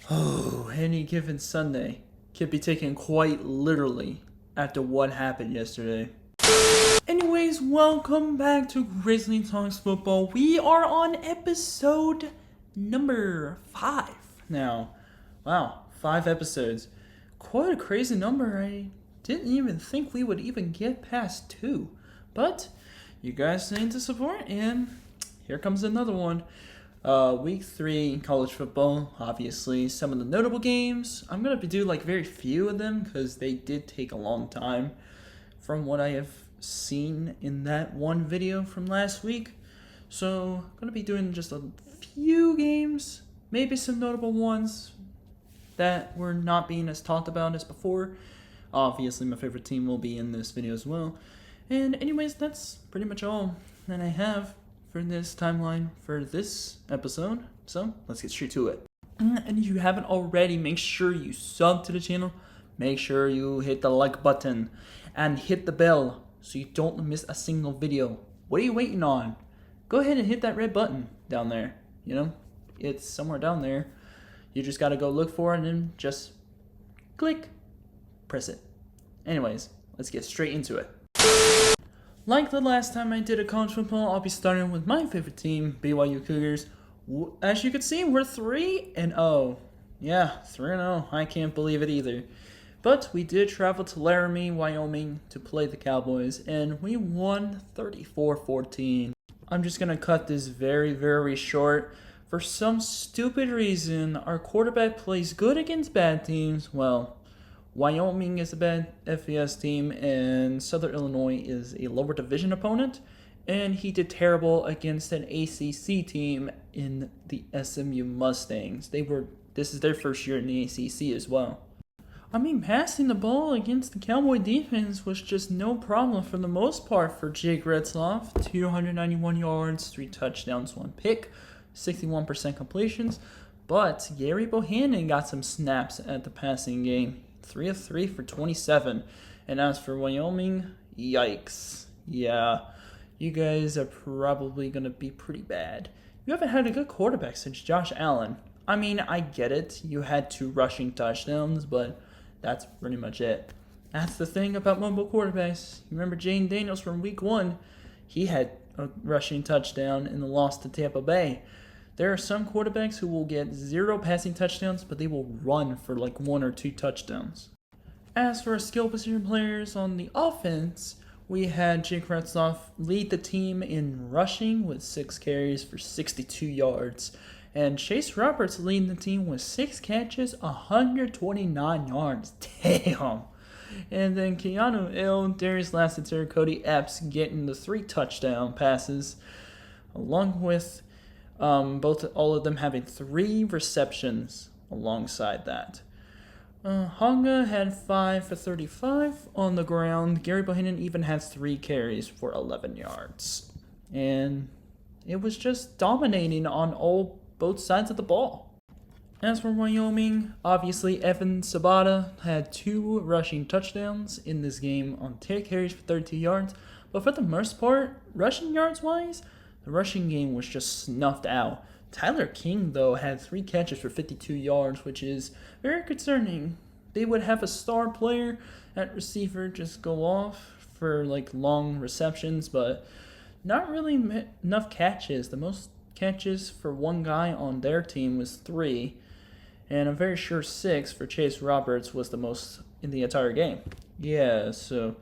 Oh, any given Sunday could be taken quite literally after what happened yesterday. Anyways, welcome back to Grizzly Talks Football. We are on episode number 5 now. Wow, 5 episodes. Quite a crazy number. I didn't even think we would even get past 2. But you guys seem to support, and here comes another one. Week 3 in college football, obviously. Some of the notable games. I'm going to do very few of them because they did take a long time from what I have seen in that one video from last week. So I'm going to be doing just a few games, maybe some notable ones that were not being as talked about as before. Obviously, my favorite team will be in this video as well. And anyways, that's pretty much all that I have for this timeline for this episode. So let's get straight to it. And if you haven't already, make sure you sub to the channel. Make sure you hit the like button and hit the bell so you don't miss a single video. What are you waiting on? Go ahead and hit that red button down there. You know, it's somewhere down there. You just got to go look for it and then just click, press it. Anyways, let's get straight into it. Like the last time I did a college football, I'll be starting with my favorite team, BYU Cougars. As you can see, we're 3-0. Yeah, 3-0. I can't believe it either. But we did travel to Laramie, Wyoming to play the Cowboys, and we won 34-14. I'm just going to cut this very, very short. For some stupid reason, our quarterback plays good against bad teams. Well, Wyoming is a bad FBS team, and Southern Illinois is a lower division opponent, and he did terrible against an ACC team in the SMU Mustangs. This is their first year in the ACC as well. I mean, passing the ball against the Cowboy defense was just no problem for the most part for Jake Retzloff. 291 yards, 3 touchdowns, 1 pick, 61% completions. But Gary Bohannon got some snaps at the passing game. 3 of 3 for 27. And as for Wyoming, yikes. Yeah, you guys are probably going to be pretty bad. You haven't had a good quarterback since Josh Allen. I mean, I get it. You had 2 rushing touchdowns, but that's pretty much it. That's the thing about mobile quarterbacks. You remember Jane Daniels from week 1? He had a rushing touchdown in the loss to Tampa Bay. There are some quarterbacks who will get 0 passing touchdowns, but they will run for 1 or 2 touchdowns. As for our skill position players on the offense, we had Jake Retzloff lead the team in rushing with 6 carries for 62 yards. And Chase Roberts leading the team with 6 catches, 129 yards. Damn! And then Keanu Hill, Darius Lassiter, Cody Epps getting the 3 touchdown passes, along with all of them having 3 receptions alongside that. Honga had 5 for 35 on the ground. Gary Bohannon even has 3 carries for 11 yards. And it was just dominating on both sides of the ball. As for Wyoming, obviously Evan Sabata had 2 rushing touchdowns in this game on 10 carries for 32 yards. But for the most part, rushing yards wise, the rushing game was just snuffed out. Tyler King, though, had 3 catches for 52 yards, which is very concerning. They would have a star player at receiver just go off for long receptions, but not really enough catches. The most catches for one guy on their team was 3, and I'm very sure 6 for Chase Roberts was the most in the entire game. Yeah, so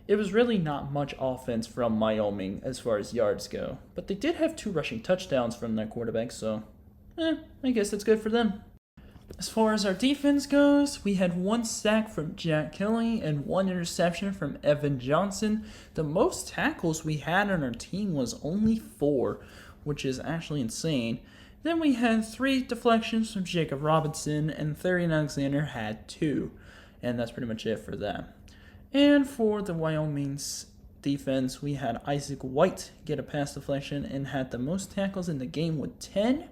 it was really not much offense from Wyoming as far as yards go. But they did have 2 rushing touchdowns from their quarterback, so I guess that's good for them. As far as our defense goes, we had 1 sack from Jack Kelly and 1 interception from Evan Johnson. The most tackles we had on our team was only 4, which is actually insane. Then we had 3 deflections from Jacob Robinson, and Therian Alexander had 2. And that's pretty much it for them. And for the Wyoming's defense, we had Isaac White get a pass deflection and had the most tackles in the game with 10.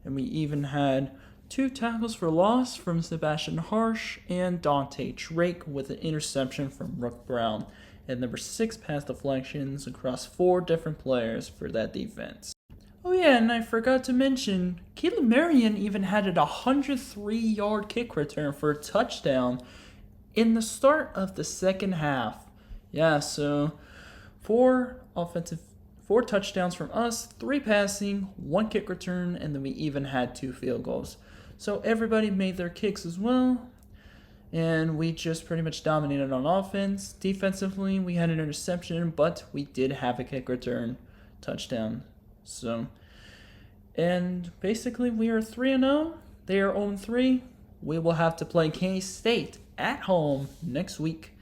And we even had 2 tackles for loss from Sebastian Harsh and Dante Drake with an interception from Rook Brown. and there were 6 pass deflections across 4 different players for that defense. Oh yeah, and I forgot to mention, Caleb Marion even had a 103-yard kick return for a touchdown in the start of the second half. Yeah, so 4 touchdowns from us, 3 passing, 1 kick return, and then we even had 2 field goals. So everybody made their kicks as well, and we just pretty much dominated on offense. Defensively, we had an interception, but we did have a kick return touchdown. And basically we are 3-0. They are 0-3. We will have to play K-State at home next week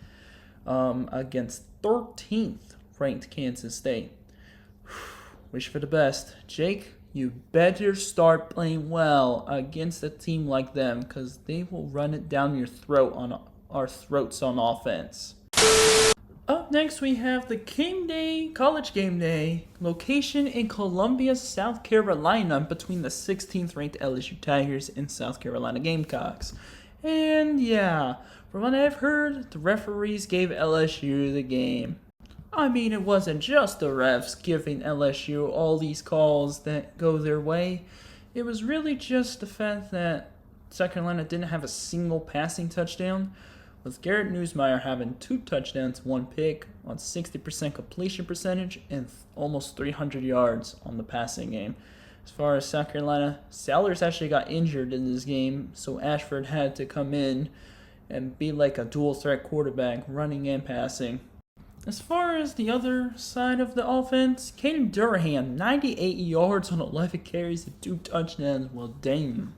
against 13th ranked Kansas State. Wish for the best. Jake, you better start playing well against a team like them, because they will run it down your throat on our throats on offense. Up next, we have the College Game Day location in Columbia, South Carolina, between the 16th ranked LSU Tigers and South Carolina Gamecocks. And yeah, from what I've heard, the referees gave LSU the game. I mean, it wasn't just the refs giving LSU all these calls that go their way. It was really just the fact that South Carolina didn't have a single passing touchdown, with Garrett Newsmeyer having 2 touchdowns, 1 pick on 60% completion percentage and almost 300 yards on the passing game. As far as South Carolina, Sellers actually got injured in this game, so Ashford had to come in and be like a dual threat quarterback, running and passing. As far as the other side of the offense, Caden Durham, 98 yards on 11 carries and 2 touchdowns. Well, damn.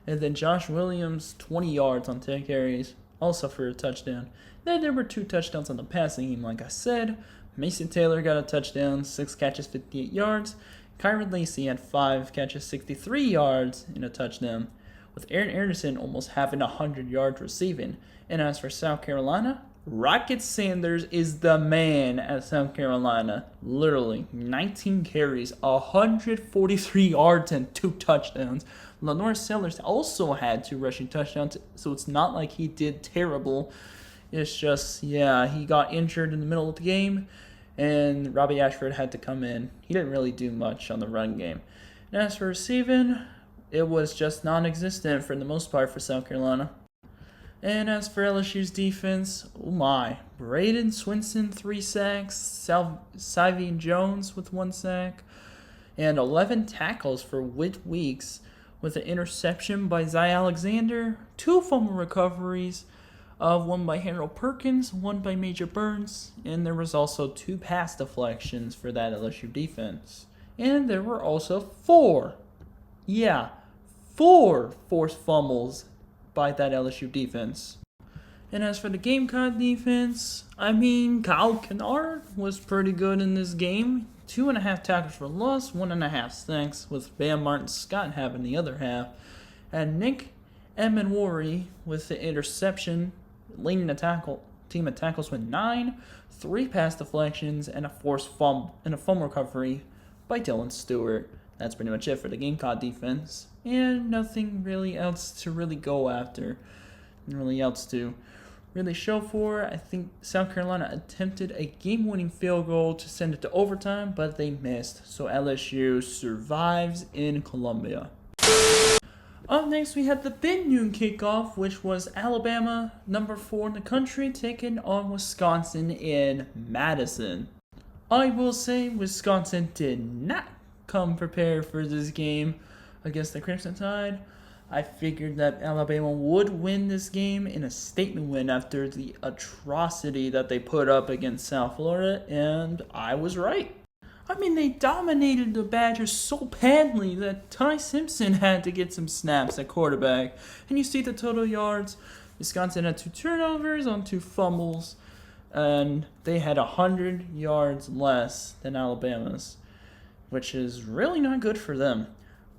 And then Josh Williams, 20 yards on 10 carries, also for a touchdown. Then there were 2 touchdowns on the passing game, like I said. Mason Taylor got a touchdown, 6 catches, 58 yards. Kyron Lacey had 5 catches, 63 yards, and a touchdown, with Aaron Anderson almost having 100 yards receiving. And as for South Carolina, Rocket Sanders is the man at South Carolina. Literally, 19 carries, 143 yards, and 2 touchdowns. Lenore Sellers also had 2 rushing touchdowns, so it's not like he did terrible. It's just, yeah, he got injured in the middle of the game, and Robbie Ashford had to come in. He didn't really do much on the run game. And as for receiving, it was just non-existent for the most part for South Carolina. And as for LSU's defense, oh my, Braden Swinson 3 sacks, Syvian Jones with 1 sack, and 11 tackles for Whit Weeks, with an interception by Zy Alexander, 2 fumble recoveries, one by Harold Perkins, 1 by Major Burns, and there was also 2 pass deflections for that LSU defense. And there were also 4 forced fumbles by that LSU defense. And as for the Gamecock defense, I mean, Kyle Kennard was pretty good in this game. 2.5 tackles for loss, 1.5 sacks, with Bam Martin Scott having the other half. And Nick Emenwari with the interception, leading the team at tackles with 9, 3 pass deflections, and a forced fumble recovery by Dylan Stewart. That's pretty much it for the Gamecock defense. And nothing really else to really go after. Nothing really else to really show for. I think South Carolina attempted a game-winning field goal to send it to overtime, but they missed. So LSU survives in Columbia. Up next, we had the big noon kickoff, which was Alabama, number 4 in the country, taking on Wisconsin in Madison. I will say Wisconsin did not come prepared for this game against the Crimson Tide. I figured that Alabama would win this game in a statement win after the atrocity that they put up against South Florida, and I was right. I mean, they dominated the Badgers so badly that Ty Simpson had to get some snaps at quarterback. And you see the total yards. Wisconsin had 2 turnovers on 2 fumbles, and they had 100 yards less than Alabama's, which is really not good for them.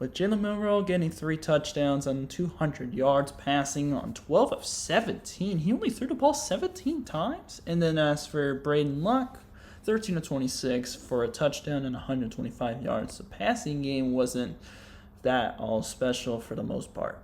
With Jalen Milroe getting 3 touchdowns on 200 yards passing on 12 of 17. He only threw the ball 17 times. And then as for Braden Luck, 13 of 26 for a touchdown and 125 yards. The passing game wasn't that all special for the most part.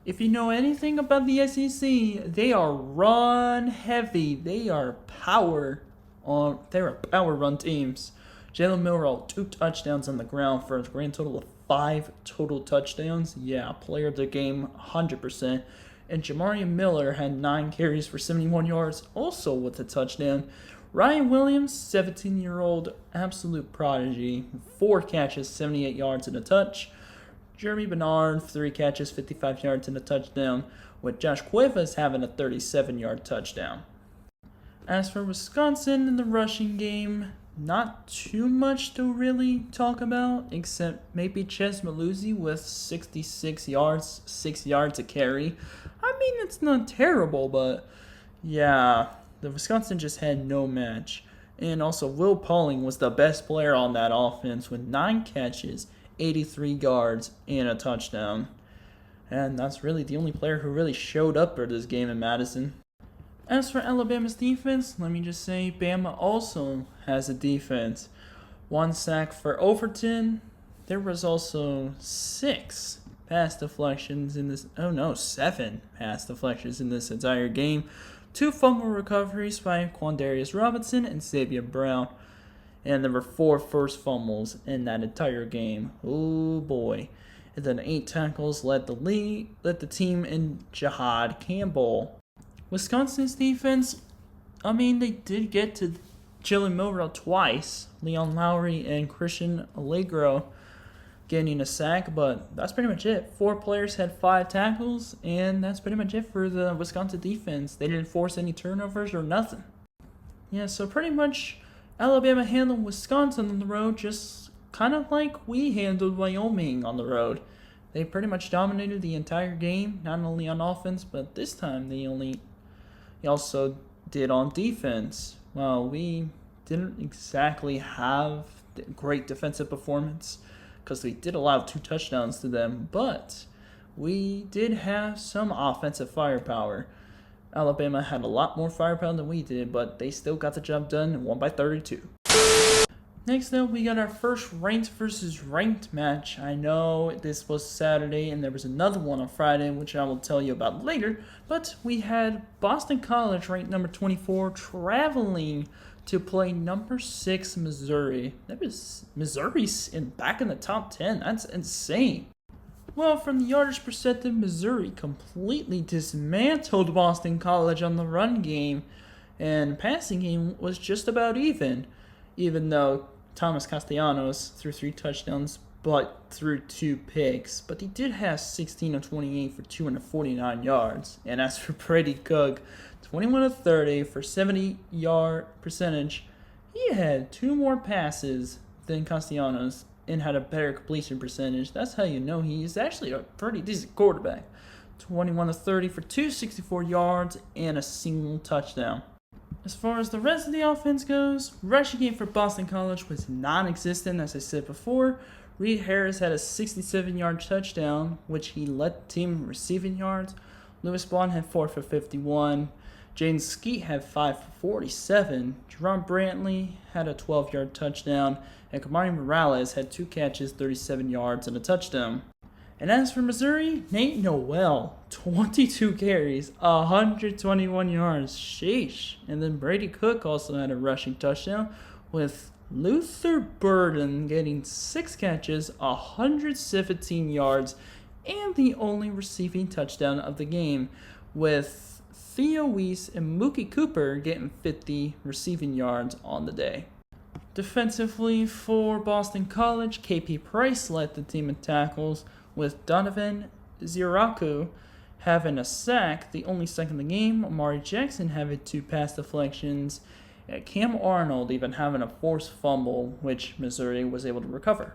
If you know anything about the SEC, they are run heavy. They are power They were power run teams. Jalen Milroe, 2 touchdowns on the ground for a grand total of 5 total touchdowns. Yeah, player of the game, 100%. And Jamari Miller had 9 carries for 71 yards, also with a touchdown. Ryan Williams, 17-year-old absolute prodigy, 4 catches, 78 yards and a touch. Jeremy Bernard, 3 catches, 55 yards and a touchdown, with Josh Cuevas having a 37-yard touchdown. As for Wisconsin in the rushing game, not too much to really talk about, except maybe Ches Maluzzi with 66 yards, 6 yards a carry. I mean, it's not terrible, but yeah, the Wisconsin just had no match. And also, Will Pauling was the best player on that offense with 9 catches, 83 yards, and a touchdown. And that's really the only player who really showed up for this game in Madison. As for Alabama's defense, let me just say Bama also has a defense. 1 sack for Overton. There was also 6 pass deflections in this. 7 pass deflections in this entire game. 2 fumble recoveries by Quandarius Robinson and Xavier Brown. And there were 4 forced fumbles in that entire game. Oh boy. And then 8 tackles led the team in Jihad Campbell. Wisconsin's defense, they did get to Jalen Milroe twice. Leon Lowry and Christian Allegro getting a sack, but that's pretty much it. 4 players had 5 tackles, and that's pretty much it for the Wisconsin defense. They didn't force any turnovers or nothing. Yeah, so pretty much Alabama handled Wisconsin on the road just kind of like we handled Wyoming on the road. They pretty much dominated the entire game, not only on offense, but this time they also did on defense. Well, we didn't exactly have great defensive performance because we did allow 2 touchdowns to them, but we did have some offensive firepower. Alabama had a lot more firepower than we did, but they still got the job done and won by 32. Next up, we got our first ranked versus ranked match. I know this was Saturday and there was another one on Friday, which I will tell you about later. But we had Boston College ranked number 24 traveling to play number 6 Missouri. That was Missouri's back in the top 10. That's insane. Well, from the yardage perspective, Missouri completely dismantled Boston College on the run game, and passing game was just about even though Thomas Castellanos threw 3 touchdowns but threw 2 picks. But he did have 16 of 28 for 249 yards. And as for Brady Cook, 21 of 30 for 70-yard percentage. He had 2 more passes than Castellanos and had a better completion percentage. That's how you know he is actually a pretty decent quarterback. 21 of 30 for 264 yards and a single touchdown. As far as the rest of the offense goes, rushing game for Boston College was non-existent, as I said before. Reed Harris had a 67-yard touchdown, which he led the team in receiving yards. Lewis Bond had 4 for 51. Jaden Skeet had 5 for 47. Jerome Brantley had a 12-yard touchdown. And Kamari Morales had 2 catches, 37 yards, and a touchdown. And as for Missouri, Nate Noel, 22 carries, 121 yards. Sheesh. And then Brady Cook also had a rushing touchdown, with Luther Burden getting 6 catches, 117 yards, and the only receiving touchdown of the game, with Theo Weiss and Mookie Cooper getting 50 receiving yards on the day. Defensively for Boston College, KP Price led the team in tackles, with Donovan Ziraku having a sack, the only sack in the game, Amari Jackson having 2 pass deflections, and Cam Arnold even having a forced fumble, which Missouri was able to recover.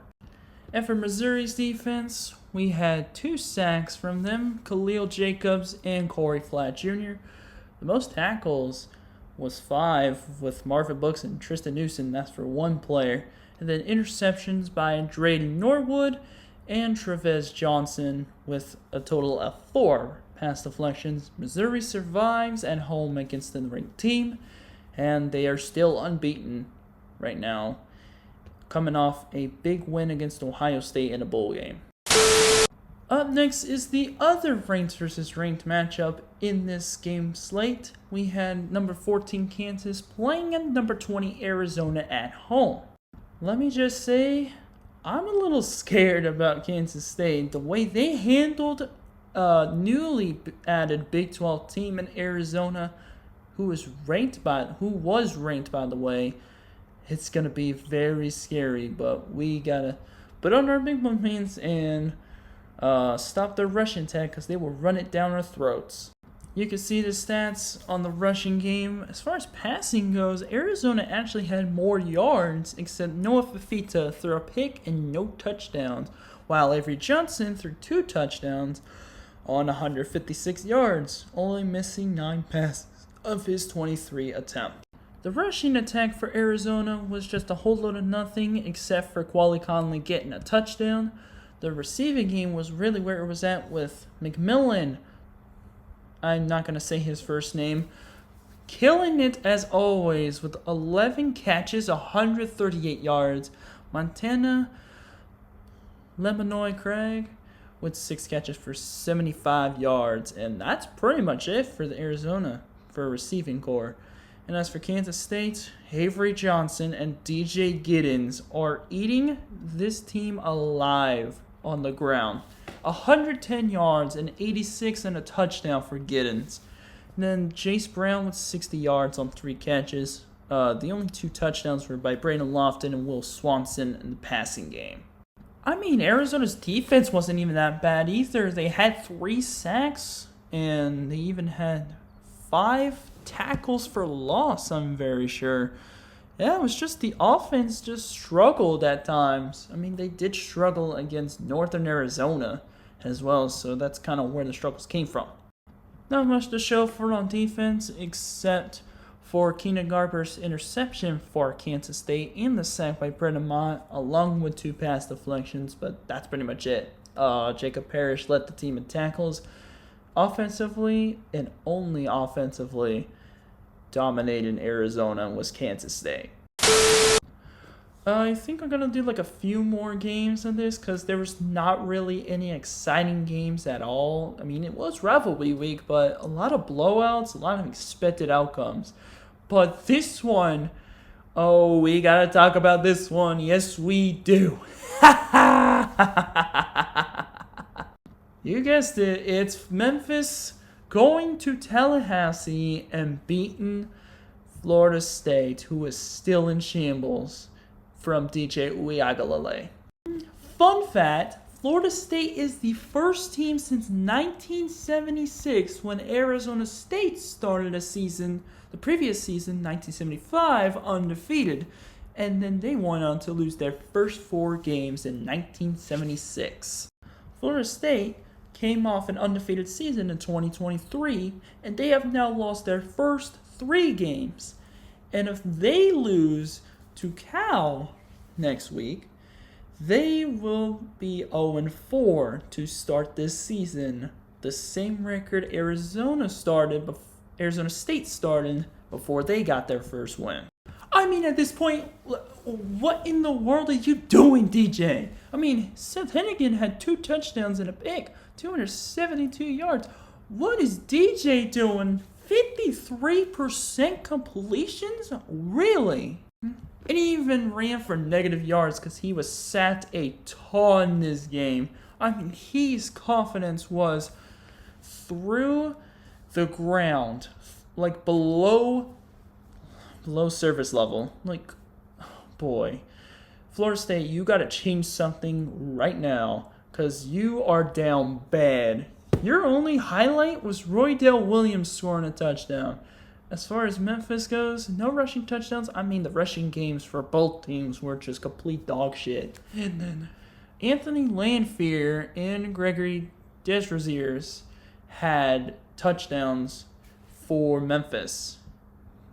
And for Missouri's defense, we had 2 sacks from them, Khalil Jacobs and Corey Flatt Jr. The most tackles was 5 with Marvin Brooks and Tristan Newsom, that's for 1 player. And then interceptions by Drayden Norwood and Trevez Johnson with a total of 4 pass deflections. Missouri survives at home against the ranked team, and they are still unbeaten right now, coming off a big win against Ohio State in a bowl game. Up next is the other ranked versus ranked matchup in this game slate. We had number 14 Kansas playing at number 20 Arizona at home. Let me just say, I'm a little scared about Kansas State. The way they handled newly added Big 12 team in Arizona, who was ranked by the way, it's gonna be very scary. But we gotta put on our big boy pants and stop their rushing attack because they will run it down our throats. You can see the stats on the rushing game. As far as passing goes, Arizona actually had more yards, except Noah Fafita threw a pick and no touchdowns, while Avery Johnson threw 2 touchdowns on 156 yards, only missing 9 passes of his 23 attempts. The rushing attack for Arizona was just a whole load of nothing, except for Quali Conley getting a touchdown. The receiving game was really where it was at with McMillan. I'm not going to say his first name. Killing it as always with 11 catches, 138 yards. Montana Lemanoy Craig with 6 catches for 75 yards. And that's pretty much it for the Arizona for a receiving core. And as for Kansas State, Avery Johnson and DJ Giddens are eating this team alive on the ground. 110 yards and 86 and a touchdown for Giddens. And then Jace Brown with 60 yards on 3 catches. The only 2 touchdowns were by Brandon Lofton and Will Swanson in the passing game. I mean, Arizona's defense wasn't even that bad either. They had 3 sacks and they even had 5 tackles for loss, I'm very sure. Yeah, it was just the offense just struggled at times. I mean, they did struggle against Northern Arizona as well, so that's kind of where the struggles came from. Not much to show for on defense, except for Keenan Garber's interception for Kansas State and the sack by Brendan Mott, along with 2 pass deflections, but that's pretty much it. Jacob Parrish led the team in tackles. Offensively, and only offensively, dominating Arizona was Kansas State. I think I'm going to do like a few more games on this because there was not really any exciting games at all. I mean, it was rivalry week, but a lot of blowouts, a lot of expected outcomes. But this one, oh, we got to talk about this one. Yes, we do. You guessed it, it's Memphis going to Tallahassee and beating Florida State, who is still in shambles from DJ Uiagalelei. Fun fact, Florida State is the first team since 1976 when Arizona State started a season, the previous season, 1975, undefeated. And then they went on to lose their first 4 games in 1976. Florida State came off an undefeated season in 2023, and they have now lost their first 3 games. And if they lose to Cal next week, they will be 0-4 to start this season. The same record Arizona State started before they got their first win. I mean, at this point, what in the world are you doing, DJ? I mean, Seth Hennigan had 2 touchdowns and a pick, 272 yards. What is DJ doing? 53% completions? Really? And he even ran for negative yards because he was sacked a ton this game. I mean, his confidence was through the ground, like below service level. Like, oh boy. Florida State, you got to change something right now because you are down bad. Your only highlight was Roydell Williams scoring a touchdown. As far as Memphis goes, no rushing touchdowns. I mean, the rushing games for both teams were just complete dog shit. And then Anthony Lanphier and Gregory Desrosiers had touchdowns for Memphis.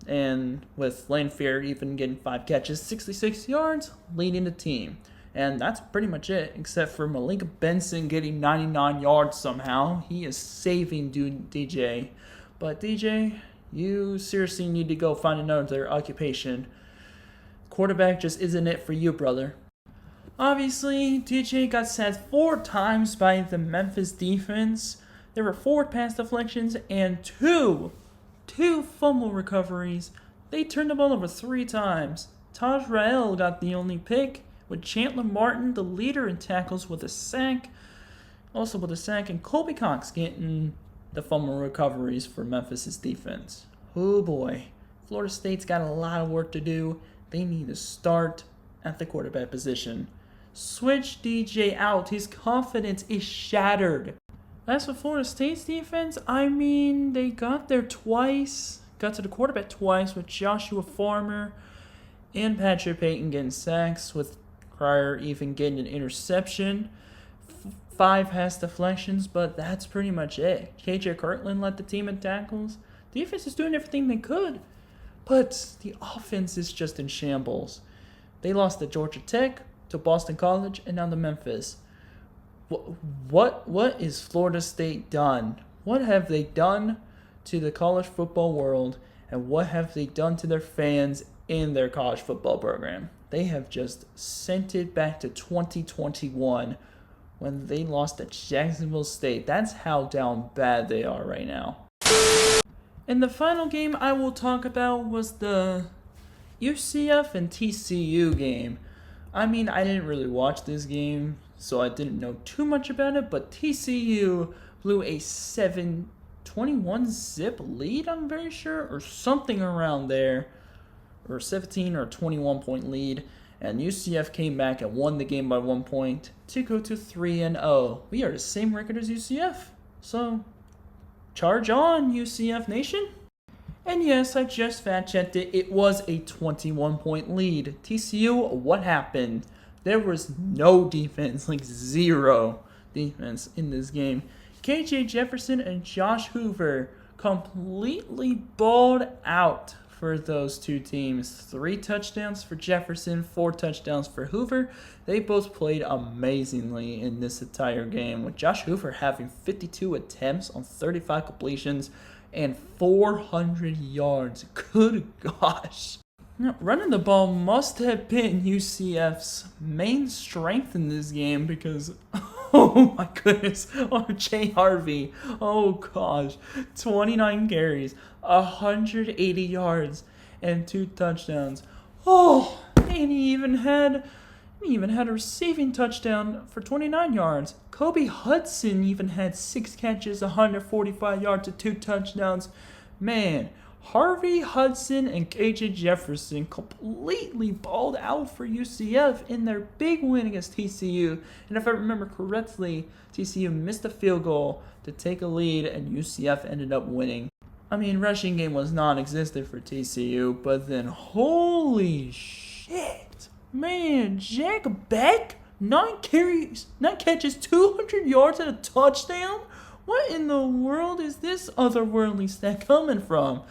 And with Lanphier even getting 5 catches, 66 yards, leading the team. And that's pretty much it, except for Malinka Benson getting 99 yards somehow. He is saving DJ. But DJ, you seriously need to go find another occupation. Quarterback just isn't it for you, brother. Obviously, DJ got sacked 4 times by the Memphis defense. There were 4 pass deflections and two fumble recoveries. They turned the ball over 3 times. Taj Rael got the only pick, with Chandler Martin, the leader in tackles, with a sack. Also with a sack, and Colby Cox getting the fumble recoveries for Memphis' defense. Oh boy. Florida State's got a lot of work to do. They need to start at the quarterback position. Switch DJ out. His confidence is shattered. As for Florida State's defense, I mean, they got there twice. Got to the quarterback twice with Joshua Farmer and Patrick Payton getting sacks, with Cryer even getting an interception. 5 pass deflections, but that's pretty much it. KJ Kirtland led the team in tackles. The defense is doing everything they could, but the offense is just in shambles. They lost to Georgia Tech, to Boston College, and now to Memphis. What is Florida State done? What have they done to the college football world, and what have they done to their fans in their college football program? They have just sent it back to 2021 when they lost to Jacksonville State. That's how down bad they are right now. And the final game I will talk about was the UCF and TCU game. I mean, I didn't really watch this game, so I didn't know too much about it, but TCU blew a 21 zip lead, I'm very sure, or something around there, or 17 or 21 point lead, and UCF came back and won the game by 1 point to go to 3-0. We are the same record as UCF, so charge on, UCF Nation. And yes, I just fact-checked it. It was a 21-point lead. TCU, what happened? There was no defense, like 0 defense in this game. KJ Jefferson and Josh Hoover completely balled out for those 2 teams. 3 touchdowns for Jefferson, 4 touchdowns for Hoover. They both played amazingly in this entire game, with Josh Hoover having 52 attempts on 35 completions and 400 yards. Good gosh. Now, running the ball must have been UCF's main strength in this game because, oh my goodness, Jay Harvey, oh gosh, 29 carries, 180 yards, and 2 touchdowns. Oh, and he even had a receiving touchdown for 29 yards. Kobe Hudson even had 6 catches, 145 yards, and 2 touchdowns. Man, Harvey, Hudson, and KJ Jefferson completely balled out for UCF in their big win against TCU. And if I remember correctly, TCU missed a field goal to take a lead, and UCF ended up winning. I mean, rushing game was non-existent for TCU, but then holy shit. Man, Jack Beck, 9 catches, 200 yards, and a touchdown? What in the world is this otherworldly stat coming from?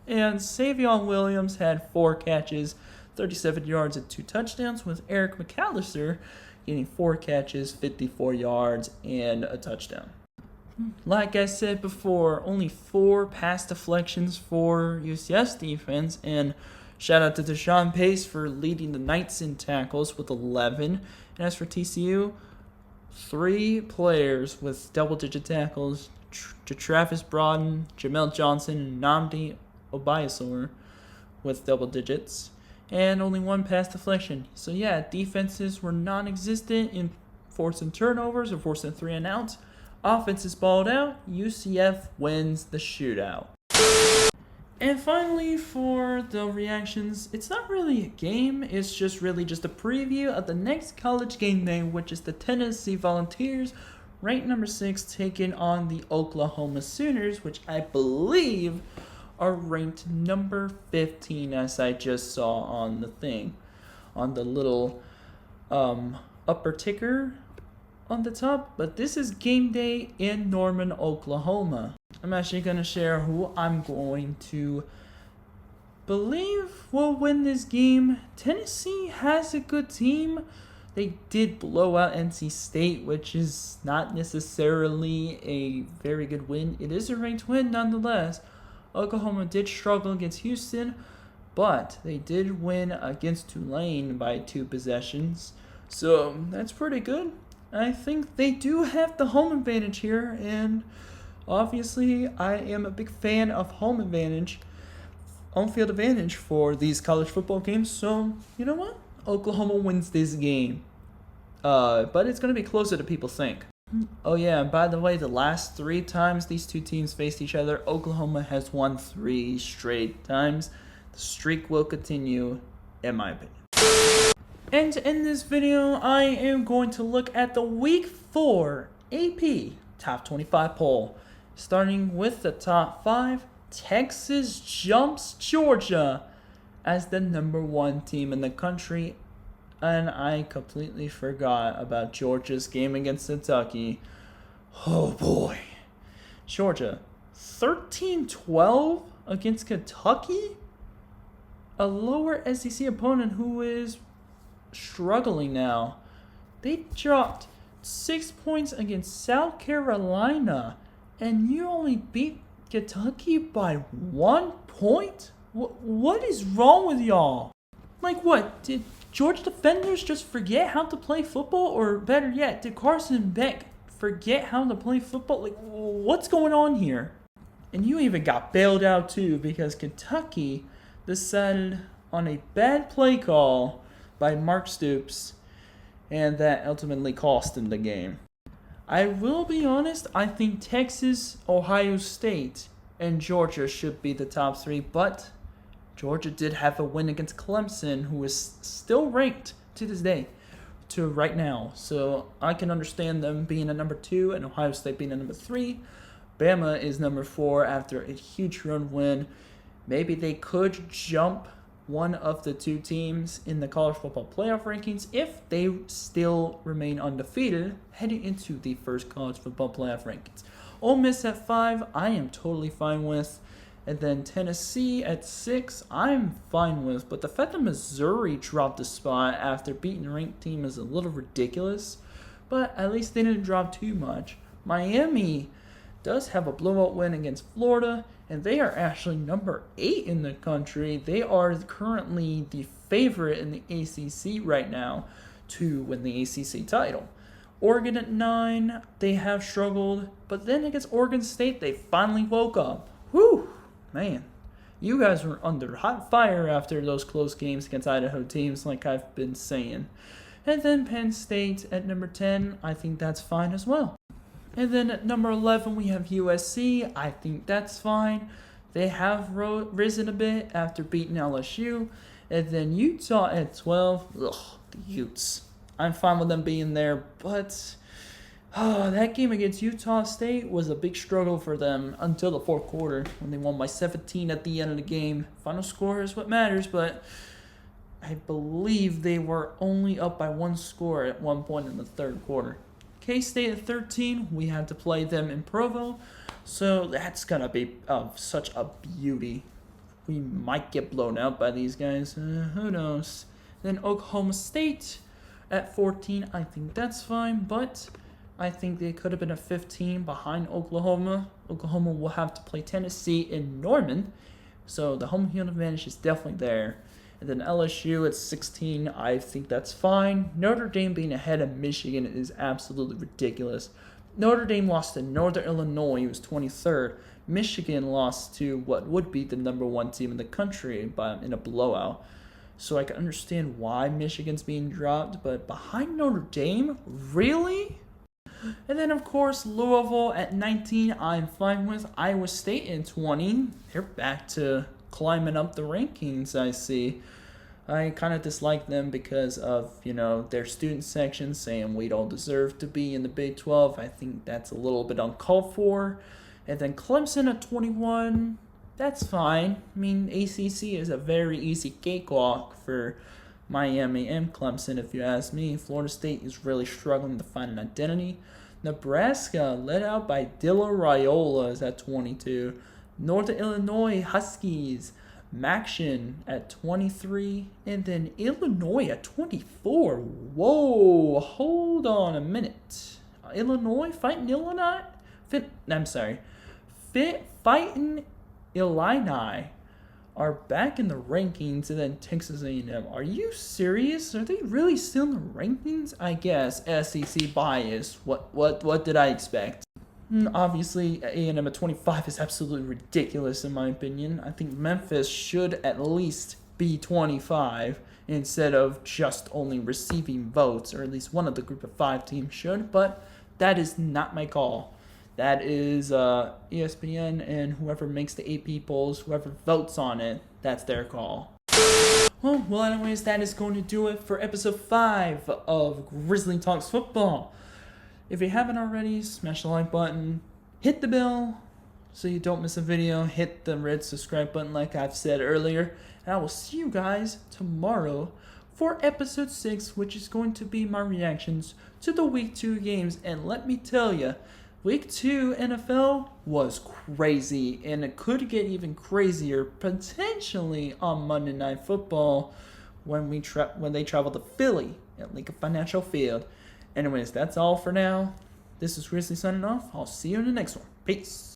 And Savion Williams had 4 catches, 37 yards, and 2 touchdowns, with Eric McAllister getting 4 catches, 54 yards, and a touchdown. Like I said before, only 4 pass deflections for UCF's defense, and shout out to Deshaun Pace for leading the Knights in tackles with 11. And as for TCU, 3 players with double-digit tackles, Travis Broughton, Jamel Johnson, and Nnamdi Obiasor with double digits, and only 1 pass deflection. So yeah, defenses were non-existent in forcing turnovers or forcing 3 and outs. Offenses balled out. UCF wins the shootout. And finally, for the reactions, it's not really a game, it's just a preview of the next college game day, which is the Tennessee Volunteers, ranked number 6, taking on the Oklahoma Sooners, which I believe are ranked number 15, as I just saw on the thing, on the little upper ticker on the top. But this is game day in Norman, Oklahoma. I'm actually going to share who I'm going to believe will win this game. Tennessee has a good team. They did blow out NC State, which is not necessarily a very good win. It is a ranked win nonetheless. Oklahoma did struggle against Houston, but they did win against Tulane by 2 possessions. So that's pretty good. I think they do have the home advantage here, and obviously I am a big fan of home field advantage for these college football games. So you know what? Oklahoma wins this game. But it's going to be closer than people think. Oh yeah, and by the way, the last 3 times these two teams faced each other, Oklahoma has won 3 straight times. The streak will continue, in my opinion. And in this video, I am going to look at the Week 4 AP Top 25 poll. Starting with the top 5, Texas jumps Georgia as the #1 team in the country. And I completely forgot about Georgia's game against Kentucky. Oh boy. Georgia, 13-12 against Kentucky? A lower SEC opponent who is struggling now. They dropped 6 points against South Carolina, and you only beat Kentucky by 1 point? What is wrong with y'all? Like what? Did Georgia defenders just forget how to play football? Or better yet, did Carson Beck forget how to play football? Like, what's going on here? And you even got bailed out too because Kentucky decided on a bad play call by Mark Stoops, and that ultimately cost him the game. I will be honest, I think Texas, Ohio State, and Georgia should be the top 3, but Georgia did have a win against Clemson, who is still ranked to this day, to right now. So I can understand them being a number 2 and Ohio State being a number 3. Bama is number 4 after a huge run win. Maybe they could jump one of the 2 teams in the college football playoff rankings if they still remain undefeated heading into the first college football playoff rankings. Ole Miss at 5, I am totally fine with. And then Tennessee at 6, I'm fine with. But the fact that Missouri dropped a spot after beating a ranked team is a little ridiculous. But at least they didn't drop too much. Miami does have a blowout win against Florida, and they are actually number 8 in the country. They are currently the favorite in the ACC right now to win the ACC title. Oregon at 9, they have struggled. But then against Oregon State, they finally woke up. Whew! Man, you guys were under hot fire after those close games against Idaho teams, like I've been saying. And then Penn State at number 10, I think that's fine as well. And then at number 11, we have USC. I think that's fine. They have risen a bit after beating LSU. And then Utah at 12. Ugh, the Utes. I'm fine with them being there, but that game against Utah State was a big struggle for them until the 4th quarter when they won by 17 at the end of the game. Final score is what matters, but I believe they were only up by 1 score at one point in the 3rd quarter. K-State at 13, we had to play them in Provo, so that's going to be such a beauty. We might get blown out by these guys, who knows. Then Oklahoma State at 14, I think that's fine, but I think they could have been a 15 behind Oklahoma. Oklahoma will have to play Tennessee in Norman, so the home field advantage is definitely there. And then LSU at 16, I think that's fine. Notre Dame being ahead of Michigan is absolutely ridiculous. Notre Dame lost to Northern Illinois, who was 23rd. Michigan lost to what would be the #1 team in the country in a blowout. So I can understand why Michigan's being dropped, but behind Notre Dame? Really? And then, of course, Louisville at 19, I'm fine with. Iowa State at 20, they're back to climbing up the rankings, I see. I kind of dislike them because of, their student section saying we don't deserve to be in the Big 12. I think that's a little bit uncalled for. And then Clemson at 21, that's fine. I mean, ACC is a very easy cakewalk for Miami and Clemson, if you ask me. Florida State is really struggling to find an identity. Nebraska, led out by Dylan Raiola, is at 22. Northern Illinois Huskies, Maction at 23. And then Illinois at 24. Whoa, hold on a minute. Illinois fighting Illinois? Fighting Illini. are back in the rankings, and then Texas A&M. Are you serious? Are they really still in the rankings? I guess SEC bias. What did I expect? Obviously, A&M at 25 is absolutely ridiculous in my opinion. I think Memphis should at least be 25 instead of just only receiving votes, or at least one of the group of 5 teams should, but that is not my call. That is ESPN and whoever makes the AP polls, whoever votes on it, that's their call. Well, anyways, that is going to do it for episode 5 of Grizzly Talks Football. If you haven't already, smash the like button, hit the bell so you don't miss a video, hit the red subscribe button like I've said earlier, and I will see you guys tomorrow for episode 6, which is going to be my reactions to the week 2 games. And let me tell you, week 2 NFL was crazy, and it could get even crazier potentially on Monday Night Football when they travel to Philly at Lincoln Financial Field. Anyways, that's all for now. This is Grizzly signing off. I'll see you in the next one. Peace.